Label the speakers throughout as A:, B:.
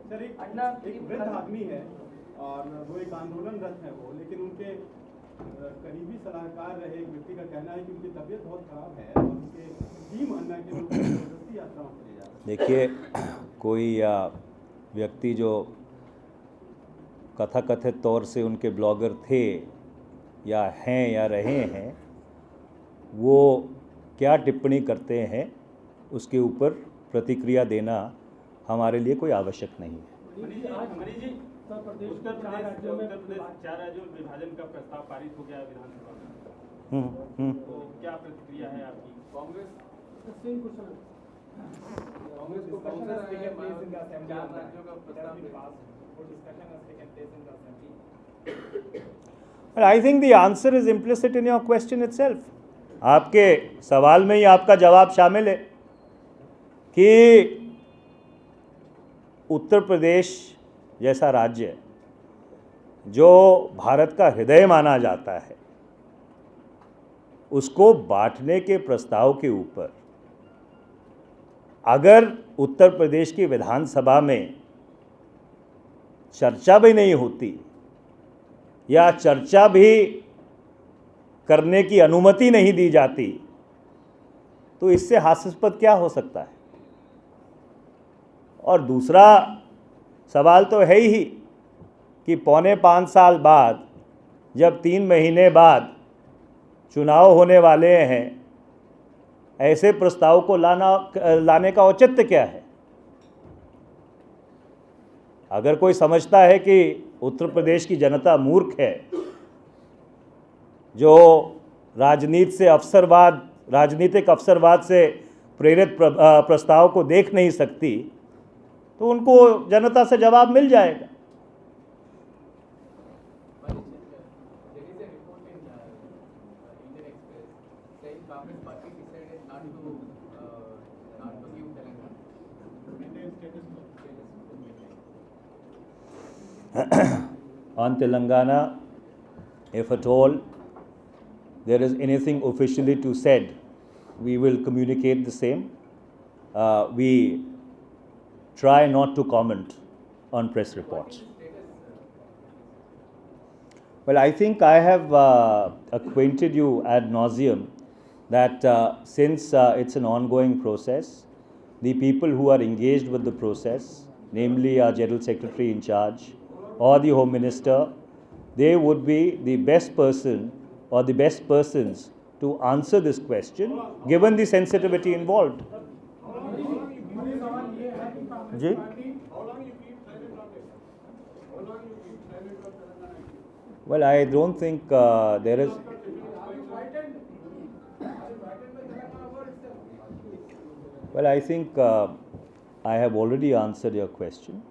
A: Sir एक वृद्ध आदमी है और वो एक आंदोलनरत है वो, लेकिन उनके करीबी सलाहकार रहे एक व्यक्ति का कहना है कि उनकी तबीयत बहुत खराब है और उनके टीम अन्ना के लोग जबरदस्ती यात्राओं पर ले जा रहे हैं।
B: देखिए, कोई व्यक्ति जो कथाकथित तौर से उनके ब्लॉगर थे या हैं या रहे हैं, वो क्या टिप्पणी करते हैं उसके ऊपर प्रतिक्रिया देना हमारे लिए कोई आवश्यक नहीं है।
C: मनीष जी, उत्तर प्रदेश 4 राज्यों में विभाजन का प्रस्ताव पारित हो गया है विधानसभा में, तो क्या प्रतिक्रिया है आपकी? कांग्रेस को
B: I think the answer is implicit in your question itself. आपके सवाल में ही आपका जवाब शामिल है कि उत्तर प्रदेश जैसा राज्य जो भारत का हृदय माना जाता है, उसको बांटने के प्रस्ताव के ऊपर अगर उत्तर प्रदेश की विधानसभा में चर्चा भी नहीं होती या चर्चा भी करने की अनुमति नहीं दी जाती, तो इससे हास्यास्पद क्या हो सकता है। और दूसरा सवाल तो है ही कि 4.25 साल बाद जब 3 महीने बाद चुनाव होने वाले हैं, ऐसे प्रस्ताव को लाने का औचित्य क्या है। अगर कोई समझता है कि उत्तर प्रदेश की जनता मूर्ख है, जो राजनीतिक अवसरवाद से प्रेरित प्रस्ताव को देख नहीं सकती, तो उनको जनता से जवाब मिल जाएगा। On Telangana, if at all there is anything officially to said, we will communicate the same. We try not to comment on press reports. Well, I think I have acquainted you ad nauseum that since it's an ongoing process, the people who are engaged with the process, namely our General Secretary in charge or the Home Minister, they would be the best person or the best persons to answer this question, given the sensitivity involved. Ji? Well, I don't think there is. Well, I think I have already answered your question,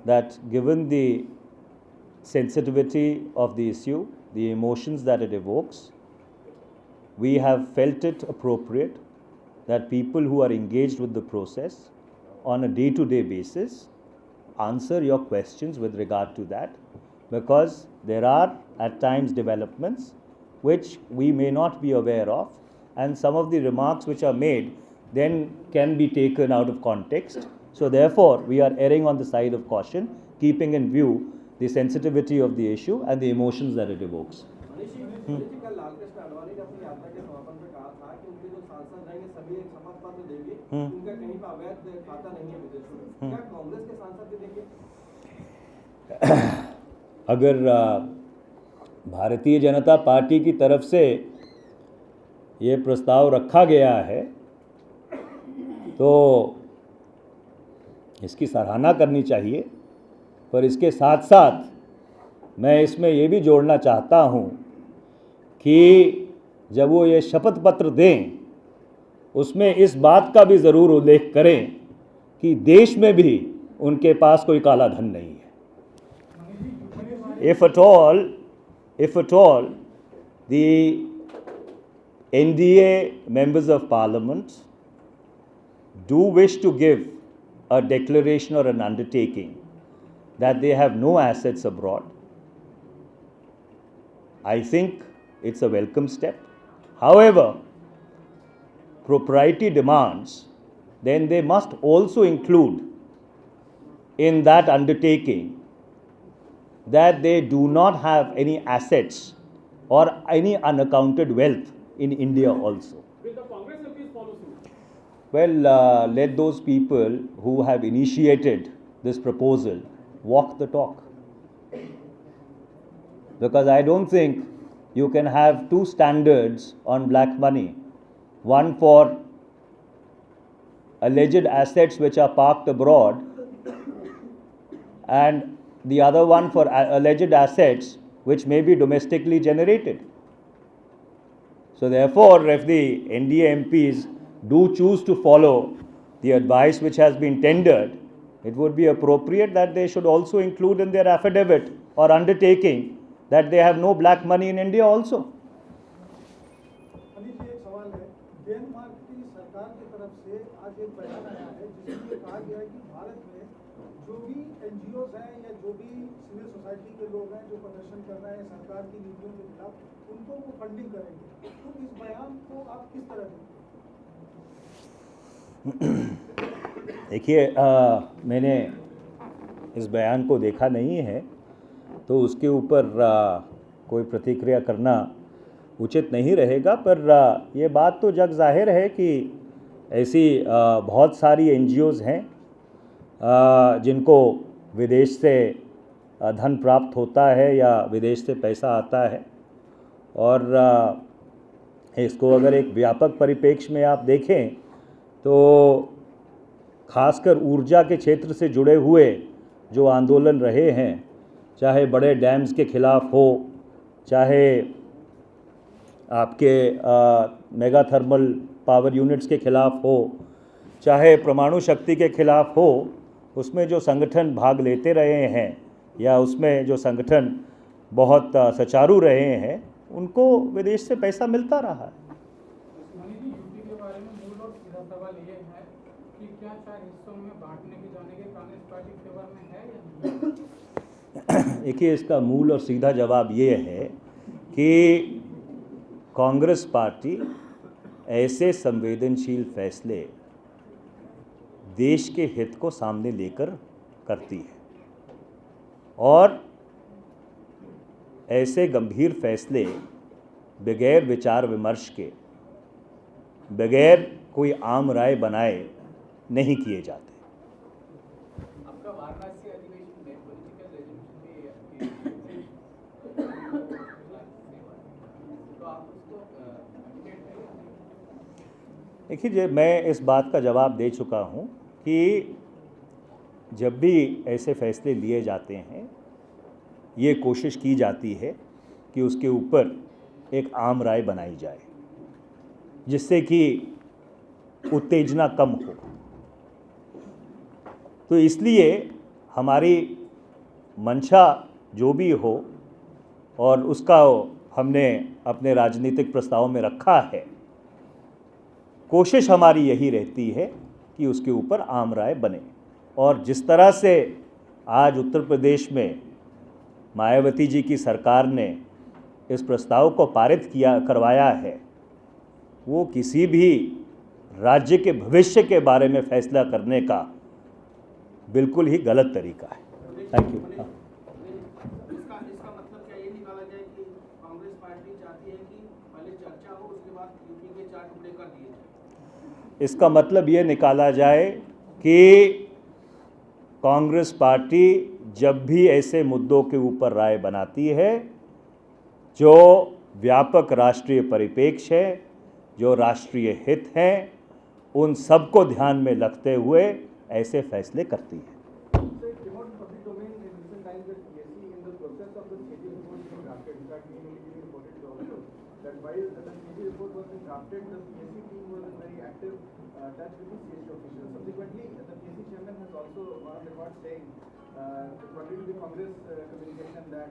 B: that given the sensitivity of the issue, the emotions that it evokes, we have felt it appropriate that people who are engaged with the process on a day-to-day basis answer your questions with regard to that, because there are at times developments which we may not be aware of, and some of the remarks which are made then can be taken out of context. So therefore, we are erring on the side of caution, keeping in view the sensitivity of the issue and the emotions that it evokes. अगर Bharatiya Janata party की तरफ से ये प्रस्ताव रखा गया है तो इसकी सराहना करनी चाहिए, पर इसके साथ साथ मैं इसमें ये भी जोड़ना चाहता हूँ कि जब वो ये शपथ पत्र दें, उसमें इस बात का भी ज़रूर उल्लेख करें कि देश में भी उनके पास कोई काला धन नहीं है. If at all, the NDA members of Parliament do wish to give a declaration or an undertaking that they have no assets abroad, I think it's a welcome step. However, propriety demands then they must also include in that undertaking that they do not have any assets or any unaccounted wealth in India also.
C: Will the Congress MPs follow suit?
B: Well, let those people who have initiated this proposal walk the talk. Because I don't think you can have two standards on black money. One for alleged assets which are parked abroad, and the other one for alleged assets which may be domestically generated. So therefore, if the NDA MPs do choose to follow the advice which has been tendered, it would be appropriate that they should also include in their affidavit or undertaking that they have no black money in India also.
D: Anil ji, एक सवाल है। Denmark की सरकार की तरफ से आज एक बयान आया है जिसमें ये कहा गया है कि भारत में जो भी NGOs हैं या जो भी सिविल सोसाइटी के लोग हैं जो प्रदर्शन कर रहे हैं सरकार की नीतियों के खिलाफ, उनको वो फंडिंग करेंगे। तो इस बयान को आप किस तरह देखते हैं?
B: देखिए, मैंने इस बयान को देखा नहीं है, तो उसके ऊपर कोई प्रतिक्रिया करना उचित नहीं रहेगा। पर ये बात तो जग जाहिर है कि ऐसी बहुत सारी NGOs हैं जिनको विदेश से धन प्राप्त होता है या विदेश से पैसा आता है, और इसको अगर एक व्यापक परिप्रेक्ष्य में आप देखें तो खासकर ऊर्जा के क्षेत्र से जुड़े हुए जो आंदोलन रहे हैं, चाहे बड़े डैम्स के ख़िलाफ़ हो, चाहे आपके मेगा थर्मल पावर यूनिट्स के ख़िलाफ़ हो, चाहे परमाणु शक्ति के ख़िलाफ़ हो, उसमें जो संगठन भाग लेते रहे हैं या उसमें जो संगठन बहुत सचारू रहे हैं, उनको विदेश से पैसा मिलता रहा है।
E: यूपी के बारे में मूल और सीधा सवाल ये है कि क्या 4 हिस्सों में बांटने के जाने के कांग्रेस पार्टी फेवर में है या नहीं?
B: देखिए, इसका मूल और सीधा जवाब ये है कि कांग्रेस पार्टी ऐसे संवेदनशील फैसले देश के हित को सामने लेकर करती है, और ऐसे गंभीर फैसले बगैर विचार विमर्श के, बगैर कोई आम राय बनाए नहीं किए जाते।
E: आपका वाराणसी अधिवेशन में पॉलिटिकल रेजोल्यूशन तो आप उसको
B: देखिए, मैं इस बात का जवाब दे चुका हूँ कि जब भी ऐसे फैसले लिए जाते हैं, ये कोशिश की जाती है कि उसके ऊपर एक आम राय बनाई जाए जिससे कि उत्तेजना कम हो। तो इसलिए हमारी मंशा जो भी हो, और उसका हमने अपने राजनीतिक प्रस्ताव में रखा है, कोशिश हमारी यही रहती है कि उसके ऊपर आम राय बने। और जिस तरह से आज उत्तर प्रदेश में मायावती जी की सरकार ने इस प्रस्ताव को पारित करवाया है, वो किसी भी राज्य के भविष्य के बारे में फैसला करने का बिल्कुल ही गलत तरीका है। Thank you.
D: इसका मतलब क्या ये निकाला जाए कि कांग्रेस पार्टी चाहती है कि पहले चर्चा हो, उसके बाद यूपी के 4 टुकड़े कर दिए जाए?
B: इसका मतलब ये निकाला जाए कि कांग्रेस पार्टी जब भी ऐसे मुद्दों के ऊपर राय बनाती है जो व्यापक राष्ट्रीय परिप्रेक्ष्य है, जो राष्ट्रीय हित हैं, उन सबको ध्यान में रखते हुए ऐसे फैसले करती है।
D: According to the Congress communication that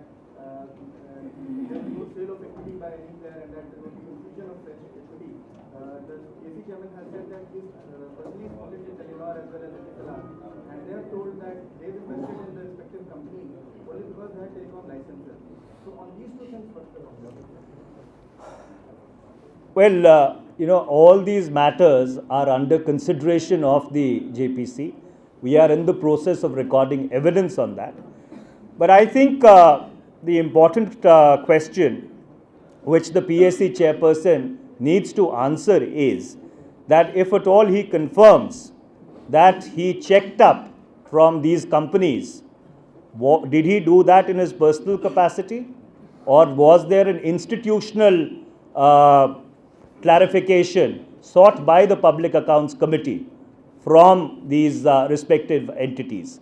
D: there is no sale of equity by any player and that there will be infusion of fresh equity. The KC chairman has said that his personally spoken to Telenor as well as Etisalat, and they have told that they've invested in the respective company only because they had telecom licenses. So on these two things, what's the problem?
B: Well, all these matters are under consideration of the JPC. We are in the process of recording evidence on that. But I think the important question which the PSC chairperson needs to answer is that if at all he confirms that he checked up from these companies, did he do that in his personal capacity, or was there an institutional clarification sought by the Public Accounts Committee from these respective entities?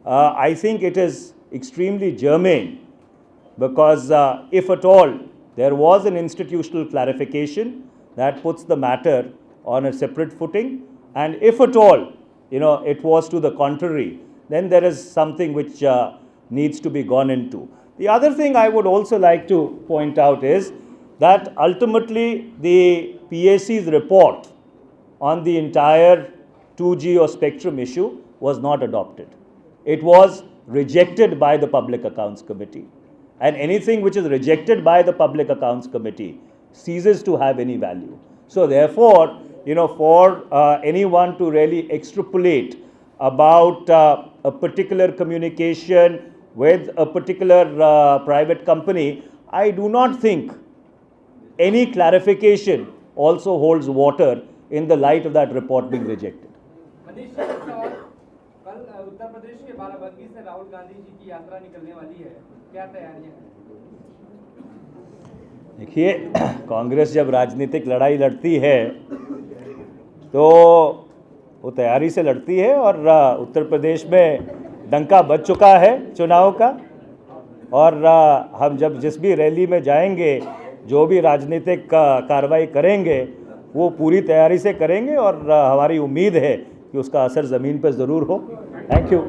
B: I think it is extremely germane, because if at all there was an institutional clarification, that puts the matter on a separate footing, and if at all, it was to the contrary, then there is something which needs to be gone into. The other thing I would also like to point out is that ultimately the PAC's report on the entire 2G or spectrum issue was not adopted. It was rejected by the Public Accounts Committee, and anything which is rejected by the Public Accounts Committee ceases to have any value. So therefore, for anyone to really extrapolate about a particular communication with a particular private company, I do not think any clarification also holds water in the light of that report being rejected.
F: Manish ji, एक सवाल, कल उत्तर प्रदेश के बाराबंकी से राहुल गांधी जी की यात्रा निकलने वाली है, क्या तैयारियां हैं?
B: देखिए, कांग्रेस जब राजनीतिक लड़ाई लड़ती है तो वो तैयारी से लड़ती है, और उत्तर प्रदेश में डंका बज चुका है चुनाव का, और हम जब जिस भी रैली में जाएंगे, जो भी राजनीतिक कार्रवाई करेंगे, वो पूरी तैयारी से करेंगे, और हमारी उम्मीद है कि उसका असर ज़मीन पर ज़रूर हो। Thank you.